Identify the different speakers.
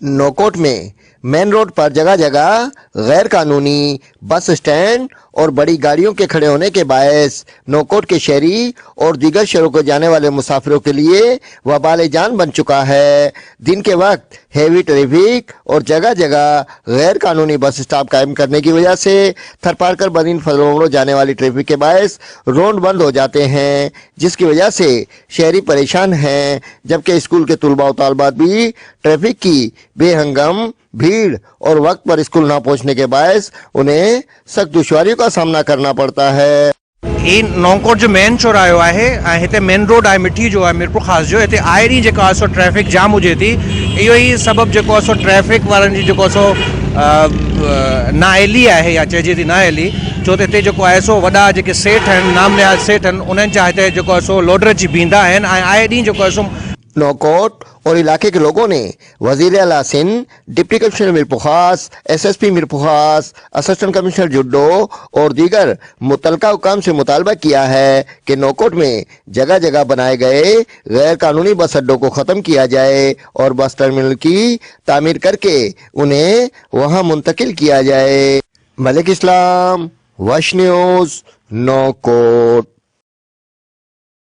Speaker 1: नौकोट में main road पर जगह जगह गैर कानूनी बस स्टैंड और बड़ी गाड़ियों के खड़े होने के बायस नौकोट के शहरी और दीगर शहरों को जाने वाले मुसाफिरों के लिए वबाल जान बन चुका है। दिन के वक्त हेवी ट्रैफिक और जगह जगह गैर कानूनी बस स्टॉप कायम करने की वजह से थरपारकर बनीन फजलोमड़ो जाने वाली ट्रैफिक के बायस रोड बंद हो जाते हैं, जिसकी वजह से शहरी परेशान हैं, जबकि स्कूल के तुलबा और तालबात भी ट्रैफिक की बेहंगम भीड़ और वक्त पर स्कूल ना पहुंचने के बायस उन्हें सख्त दुश्वारियों का सामना करना पड़ता है।
Speaker 2: नौकोट जो मेन चौराहो आहे ऐं हिते मेन रोड आहे मिठी जो आहे मीरपुर ख़ास जो, हिते आए ॾींहुं जेको आहे सो ट्रैफिक जाम हुजे थी। इहो ई सबबु जेको आहे सो ट्रैफिक वारनि जी जेको सो नाअहली आहे या चइजे थी नाअहली, छो त हिते जेको आहे सो वॾा जेके सेठ आहिनि, नाम निहाज़ सेठ आहिनि, उन्हनि जा हिते जेको आहे सो लोडर अची बीहंदा आहिनि ऐं आए ॾींहुं जेको आहे सो
Speaker 1: नौकोट और इलाके के लोगों ने वजीर आला सिंध, डिप्टी कमिश्नर मीरपुर खास, SSP मीरपुर खास, असिस्टेंट कमिश्नर जुड्डो और दीगर मुतलका हुकाम से मुतालबा किया है कि नौकोट में जगह जगह बनाए गए गैर कानूनी बस अड्डों को ख़त्म किया जाए और बस टर्मिनल की तामीर करके उन्हें वहां मुंतकिल किया जाए। मलिक इस्लाम, वश न्यूज़, नौकोट।